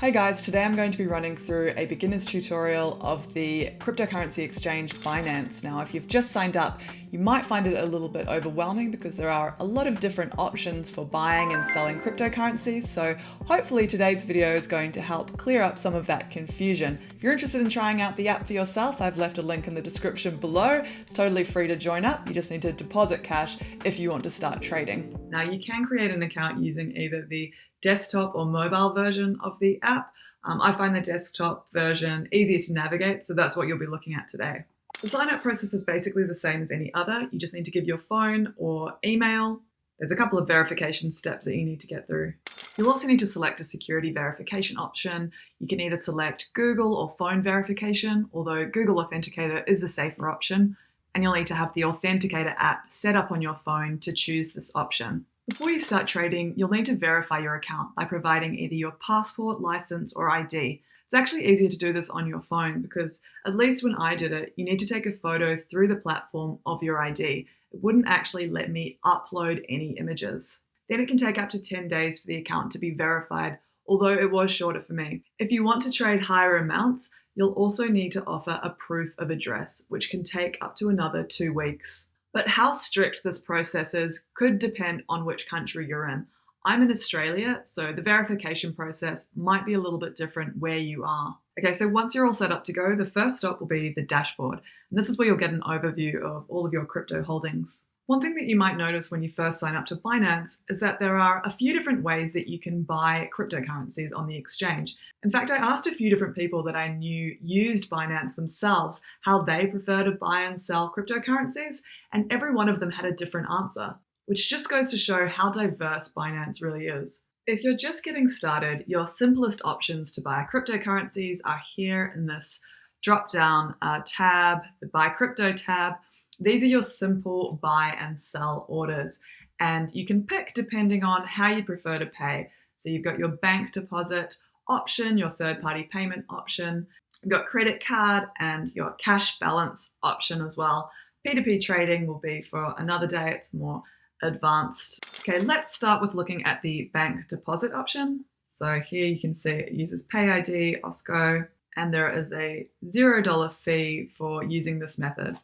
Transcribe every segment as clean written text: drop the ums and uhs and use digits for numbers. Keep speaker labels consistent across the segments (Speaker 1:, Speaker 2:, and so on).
Speaker 1: Hey guys, today I'm going to be running through a beginner's tutorial of the cryptocurrency exchange Binance. Now, if you've just signed up, you might find it a little bit overwhelming because there are a lot of different options for buying and selling cryptocurrencies. So hopefully today's video is going to help clear up some of that confusion. If you're interested in trying out the app for yourself, I've left a link in the description below. It's totally free to join up. You just need to deposit cash if you want to start trading. Now, you can create an account using either the desktop or mobile version of the app. I find the desktop version easier to navigate, so that's what you'll be looking at today. The sign-up process is basically the same as any other. You just need to give your phone or email. There's a couple of verification steps that you need to get through. You'll also need to select a security verification option. You can either select Google or phone verification, although Google Authenticator is the safer option, and you'll need to have the Authenticator app set up on your phone to choose this option. Before you start trading, you'll need to verify your account by providing either your passport, license, or ID. It's actually easier to do this on your phone because, at least when I did it, you need to take a photo through the platform of your ID. It wouldn't actually let me upload any images. Then it can take up to 10 days for the account to be verified, although it was shorter for me. If you want to trade higher amounts, you'll also need to offer a proof of address, which can take up to another 2 weeks. But how strict this process is could depend on which country you're in. I'm in Australia, so the verification process might be a little bit different where you are. Okay, so once you're all set up to go, the first stop will be the dashboard. And this is where you'll get an overview of all of your crypto holdings. One thing that you might notice when you first sign up to Binance is that there are a few different ways that you can buy cryptocurrencies on the exchange. In fact, I asked a few different people that I knew used Binance themselves how they prefer to buy and sell cryptocurrencies, and every one of them had a different answer, which just goes to show how diverse Binance really is. If you're just getting started, your simplest options to buy cryptocurrencies are here in this drop-down tab, the Buy Crypto tab. These are your simple buy and sell orders, and you can pick depending on how you prefer to pay. So you've got your bank deposit option, your third-party payment option, you've got credit card and your cash balance option as well. P2P trading will be for another day, it's more advanced. Okay, let's start with looking at the bank deposit option. So here you can see it uses Pay ID, OSCO, and there is a $0 fee for using this method.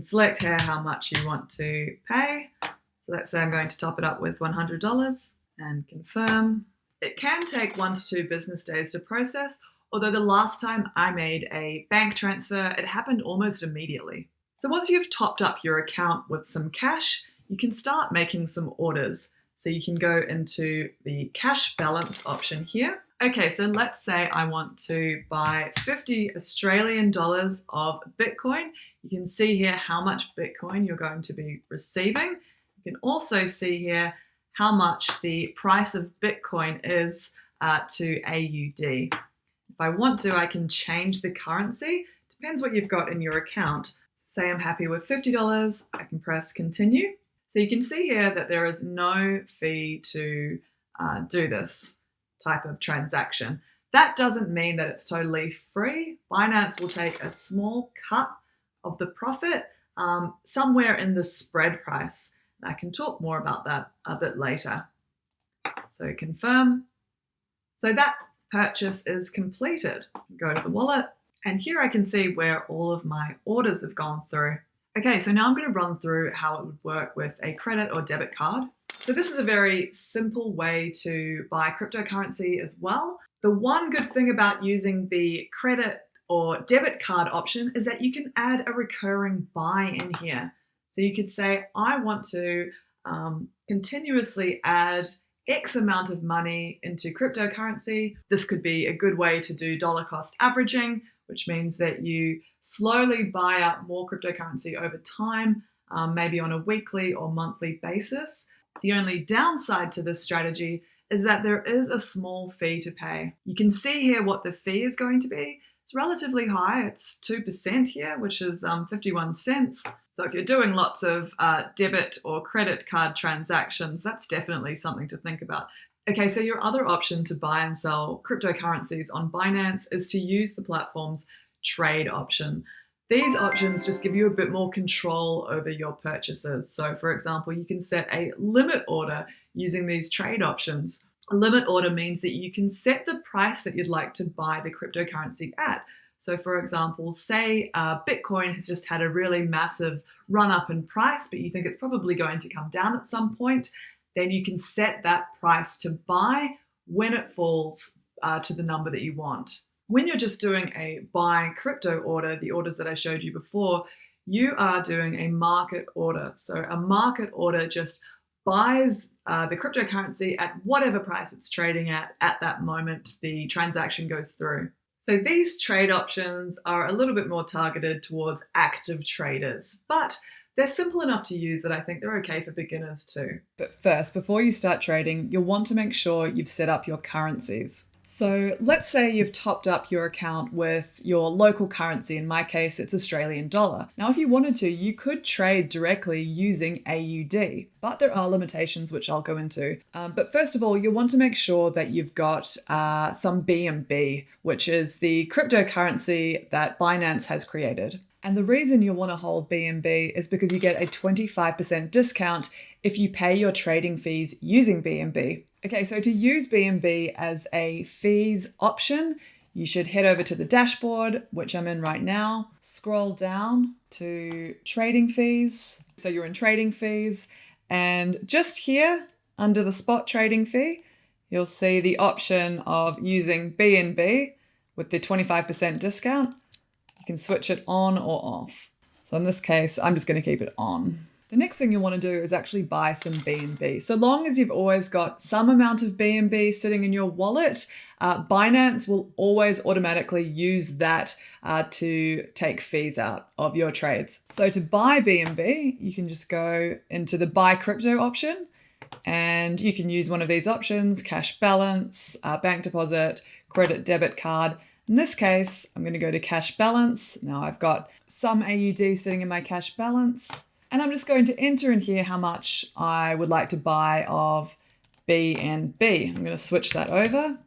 Speaker 1: Select here how much you want to pay. So let's say I'm going to top it up with $100 and confirm. It can take 1 to 2 business days to process, although the last time I made a bank transfer, it happened almost immediately. So once you've topped up your account with some cash, you can start making some orders. So you can go into the cash balance option here. Okay, so let's say I want to buy 50 Australian dollars of Bitcoin. You can see here how much Bitcoin you're going to be receiving. You can also see here how much the price of Bitcoin is to AUD. If I want to, I can change the currency. Depends what you've got in your account. Say I'm happy with $50, I can press continue. So you can see here that there is no fee to do this type of transaction. That doesn't mean that it's totally free. Binance will take a small cut of the profit somewhere in the spread price. I can talk more about that a bit later. So confirm. So that purchase is completed. Go to the wallet, and here I can see where all of my orders have gone through. Okay, so now I'm going to run through how it would work with a credit or debit card. So this is a very simple way to buy cryptocurrency as well. The one good thing about using the credit or debit card option is that you can add a recurring buy in here. So you could say, I want to continuously add X amount of money into cryptocurrency. This could be a good way to do dollar cost averaging, which means that you slowly buy up more cryptocurrency over time, maybe on a weekly or monthly basis. The only downside to this strategy is that there is a small fee to pay. You can see here what the fee is going to be. It's relatively high. It's 2% here, which is 51 cents. So if you're doing lots of debit or credit card transactions, that's definitely something to think about. Okay, so your other option to buy and sell cryptocurrencies on Binance is to use the platform's trade option. These options just give you a bit more control over your purchases. So for example, you can set a limit order using these trade options. A limit order means that you can set the price that you'd like to buy the cryptocurrency at. So for example, say Bitcoin has just had a really massive run up in price, but you think it's probably going to come down at some point, then you can set that price to buy when it falls to the number that you want. When you're just doing a buy crypto order, the orders that I showed you before, you are doing a market order. So a market order just buys the cryptocurrency at whatever price it's trading at that moment the transaction goes through. So these trade options are a little bit more targeted towards active traders, but they're simple enough to use that I think they're okay for beginners too. But first, before you start trading, you'll want to make sure you've set up your currencies. So let's say you've topped up your account with your local currency. In my case, it's Australian dollar. Now, if you wanted to, you could trade directly using AUD, but there are limitations which I'll go into. But first of all, you'll want to make sure that you've got some BNB, which is the cryptocurrency that Binance has created. And the reason you'll want to hold BNB is because you get a 25% discount if you pay your trading fees using BNB. Okay, so to use BNB as a fees option, you should head over to the dashboard, which I'm in right now, scroll down to trading fees. So you're in trading fees, and just here under the spot trading fee, you'll see the option of using BNB with the 25% discount. You can switch it on or off. So in this case, I'm just going to keep it on. The next thing you want to do is actually buy some BNB. So long as you've always got some amount of BNB sitting in your wallet, Binance will always automatically use that to take fees out of your trades. So to buy BNB, you can just go into the buy crypto option, and you can use one of these options: cash balance, bank deposit, credit debit card. In this case, I'm going to go to cash balance. Now I've got some AUD sitting in my cash balance. And I'm just going to enter in here how much I would like to buy of BNB. I'm going to switch that over,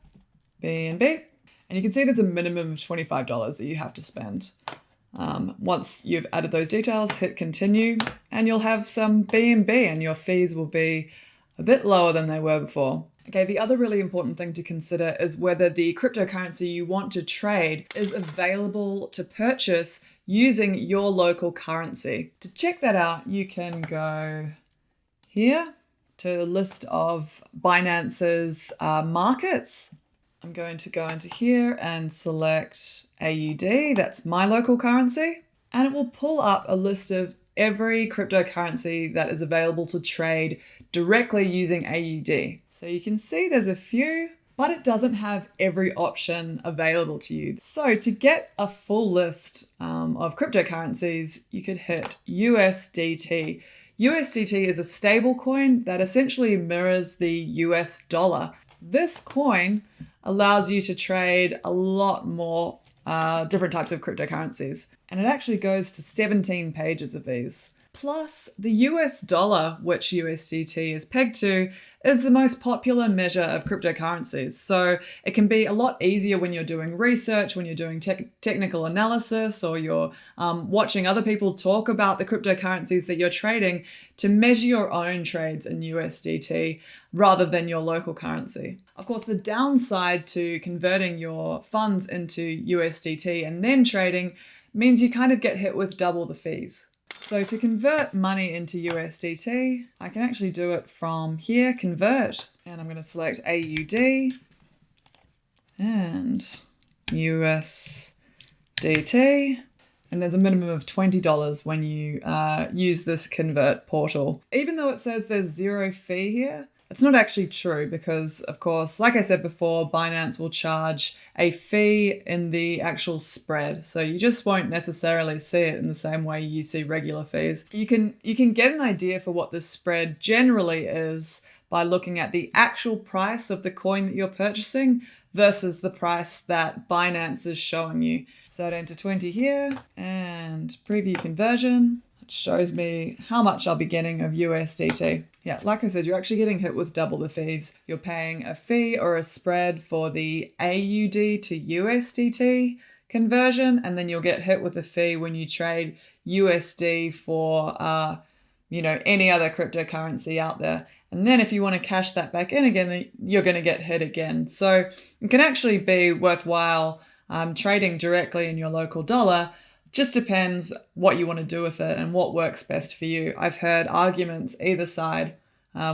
Speaker 1: BNB. And you can see there's a minimum of $25 that you have to spend. Once you've added those details, hit continue, and you'll have some BNB, and your fees will be a bit lower than they were before. Okay, the other really important thing to consider is whether the cryptocurrency you want to trade is available to purchase using your local currency. To check that out, you can go here to the list of Binance's markets. I'm going to go into here and select AUD, that's my local currency, and it will pull up a list of every cryptocurrency that is available to trade directly using AUD. So you can see there's a few, but it doesn't have every option available to you. So to get a full list of cryptocurrencies, you could hit USDT. USDT is a stable coin that essentially mirrors the US dollar. This coin allows you to trade a lot more different types of cryptocurrencies. And it actually goes to 17 pages of these. Plus, the US dollar, which USDT is pegged to, is the most popular measure of cryptocurrencies. So it can be a lot easier when you're doing research, when you're doing technical analysis, or you're watching other people talk about the cryptocurrencies that you're trading, to measure your own trades in USDT rather than your local currency. Of course, the downside to converting your funds into USDT and then trading means you kind of get hit with double the fees. So to convert money into USDT, I can actually do it from here, convert, and I'm going to select AUD and USDT. And there's a minimum of $20 when you use this convert portal. Even though it says there's zero fee here, it's not actually true because, of course, like I said before, Binance will charge a fee in the actual spread. So you just won't necessarily see it in the same way you see regular fees. You can get an idea for what the spread generally is by looking at the actual price of the coin that you're purchasing versus the price that Binance is showing you. So I'd enter 20 here and preview conversion. It shows me how much I'll be getting of USDT. Yeah, like I said, you're actually getting hit with double the fees. You're paying a fee or a spread for the AUD to USDT conversion, and then you'll get hit with a fee when you trade USD for any other cryptocurrency out there. And then if you want to cash that back in again, then you're going to get hit again. So it can actually be worthwhile trading directly in your local dollar. Just depends what you want to do with it and what works best for you. I've heard arguments either side,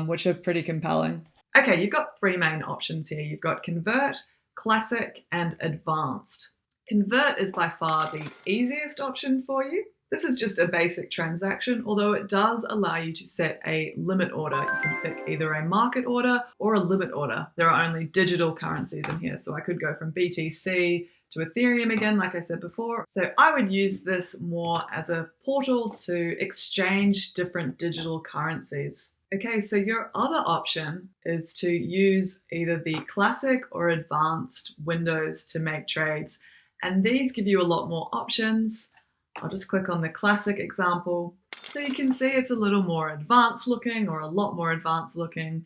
Speaker 1: which are pretty compelling. Okay, you've got three main options here. You've got convert, classic, and advanced. Convert is by far the easiest option for you. This is just a basic transaction, although it does allow you to set a limit order. You can pick either a market order or a limit order. There are only digital currencies in here, so I could go from BTC to Ethereum again, like I said before. So I would use this more as a portal to exchange different digital currencies. Okay, so your other option is to use either the classic or advanced windows to make trades. And these give you a lot more options. I'll just click on the classic example. So you can see it's a little more advanced looking, or a lot more advanced looking.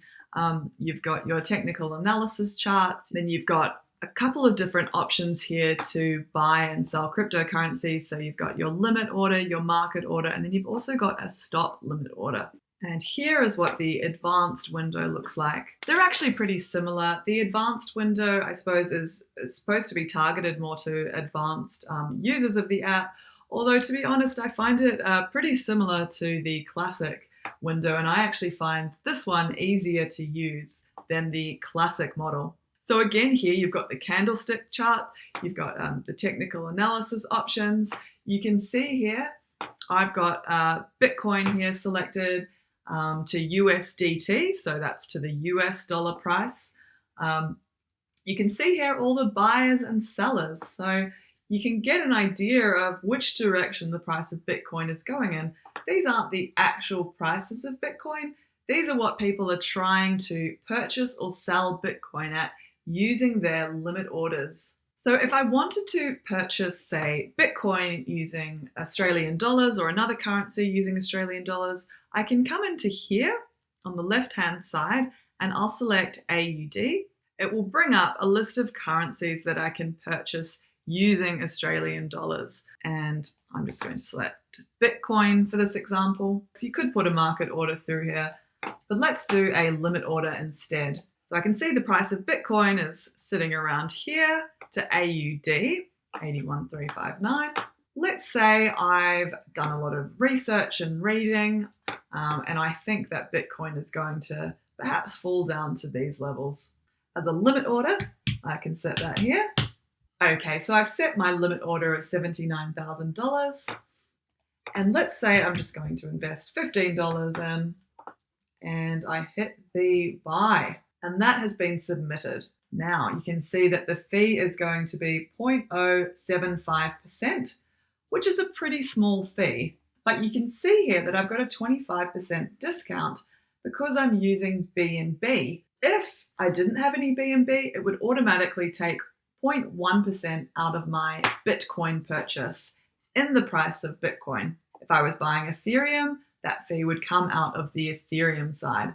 Speaker 1: You've got your technical analysis chart. Then you've got a couple of different options here to buy and sell cryptocurrencies. So you've got your limit order, your market order, and then you've also got a stop limit order. And here is what the advanced window looks like. They're actually pretty similar. The advanced window, I suppose, is supposed to be targeted more to advanced users of the app. Although, to be honest, I find it pretty similar to the classic window, and I actually find this one easier to use than the classic model. So again, here you've got the candlestick chart, you've got the technical analysis options. You can see here, I've got Bitcoin here selected to USDT, so that's to the US dollar price. You can see here all the buyers and sellers, so you can get an idea of which direction the price of Bitcoin is going in. These aren't the actual prices of Bitcoin. These are what people are trying to purchase or sell Bitcoin at using their limit orders. So if I wanted to purchase, say, Bitcoin using Australian dollars or another currency using Australian dollars, I can come into here on the left-hand side and I'll select AUD. It will bring up a list of currencies that I can purchase using Australian dollars. And I'm just going to select Bitcoin for this example. So you could put a market order through here, but let's do a limit order instead. So I can see the price of Bitcoin is sitting around here to AUD, 81,359. Let's say I've done a lot of research and reading, and I think that Bitcoin is going to perhaps fall down to these levels. As a limit order, I can set that here. Okay, so I've set my limit order at $79,000. And let's say I'm just going to invest $15 in, and I hit the buy. And that has been submitted. Now you can see that the fee is going to be 0.075%, which is a pretty small fee. But you can see here that I've got a 25% discount because I'm using BNB. If I didn't have any BNB, it would automatically take 0.1% out of my Bitcoin purchase in the price of Bitcoin. If I was buying Ethereum, that fee would come out of the Ethereum side.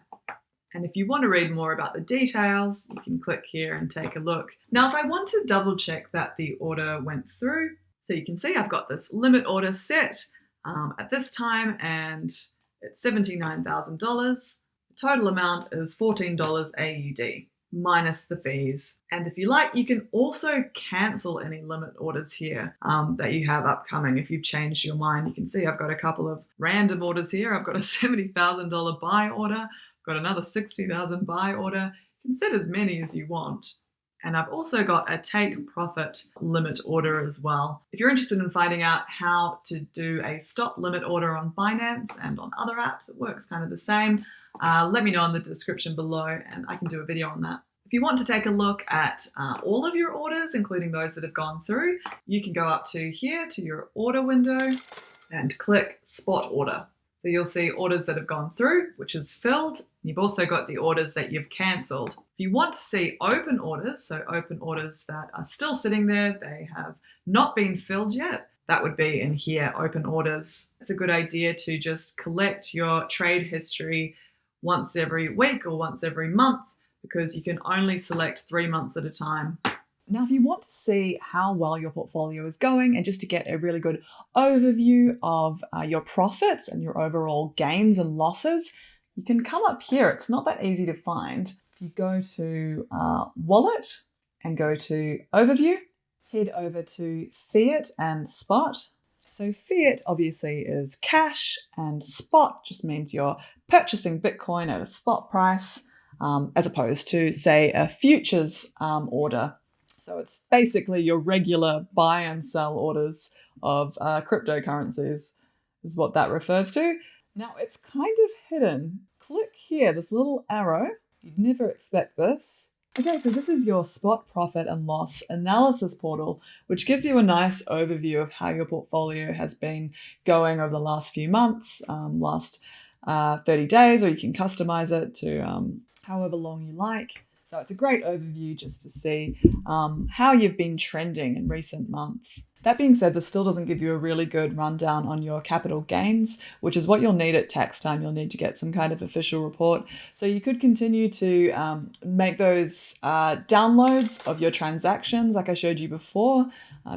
Speaker 1: And if you want to read more about the details, you can click here and take a look. Now, if I want to double check that the order went through, so you can see I've got this limit order set at this time, and it's $79,000. The total amount is $14 AUD, minus the fees. And if you like, you can also cancel any limit orders here that you have upcoming. If you've changed your mind, you can see I've got a couple of random orders here. I've got a $70,000 buy order. Got another 60,000 buy order. You can set as many as you want. And I've also got a take profit limit order as well. If you're interested in finding out how to do a stop limit order on Binance and on other apps, it works kind of the same. Let me know in the description below and I can do a video on that. If you want to take a look at all of your orders, including those that have gone through, you can go up to here to your order window and click spot order. So you'll see orders that have gone through, which is filled. You've also got the orders that you've cancelled. If you want to see open orders, so open orders that are still sitting there, they have not been filled yet, that would be in here, open orders. It's a good idea to just collect your trade history once every week or once every month, because you can only select 3 months at a time. Now, if you want to see how well your portfolio is going and just to get a really good overview of your profits and your overall gains and losses, you can come up here. It's not that easy to find. If you go to Wallet and go to Overview, head over to Fiat and Spot. So fiat obviously is cash, and spot just means you're purchasing Bitcoin at a spot price, as opposed to, say, a futures order. So it's basically your regular buy and sell orders of cryptocurrencies is what that refers to. Now it's kind of hidden. Click here, this little arrow. You'd never expect this. Okay, so this is your spot profit and loss analysis portal, which gives you a nice overview of how your portfolio has been going over the last few months, last 30 days, or you can customize it to however long you like. So it's a great overview just to see how you've been trending in recent months. That being said, this still doesn't give you a really good rundown on your capital gains, which is what you'll need at tax time. You'll need to get some kind of official report. So you could continue to make those downloads of your transactions like I showed you before.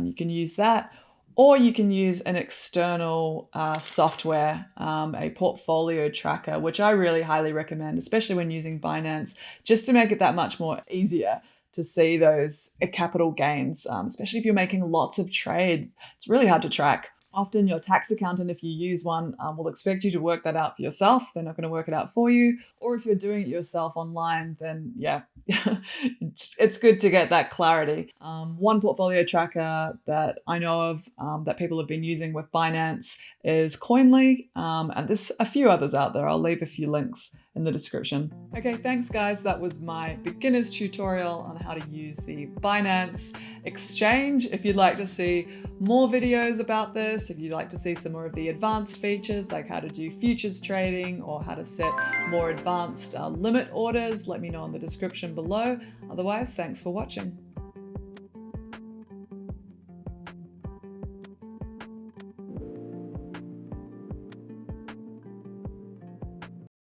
Speaker 1: You can use that. Or you can use an external software, a portfolio tracker, which I really highly recommend, especially when using Binance, just to make it that much more easier to see those capital gains, especially if you're making lots of trades. It's really hard to track. Often your tax accountant, if you use one, will expect you to work that out for yourself. They're not going to work it out for you. Or if you're doing it yourself online, then yeah, it's good to get that clarity. One portfolio tracker that I know of that people have been using with Binance is Coinly, and there's a few others out there. I'll leave a few links in the description. Okay, thanks guys. That was my beginner's tutorial on how to use the Binance exchange. If you'd like to see more videos about this, if you'd like to see some more of the advanced features like how to do futures trading or how to set more advanced limit orders, let me know in the description below. Otherwise, thanks for watching.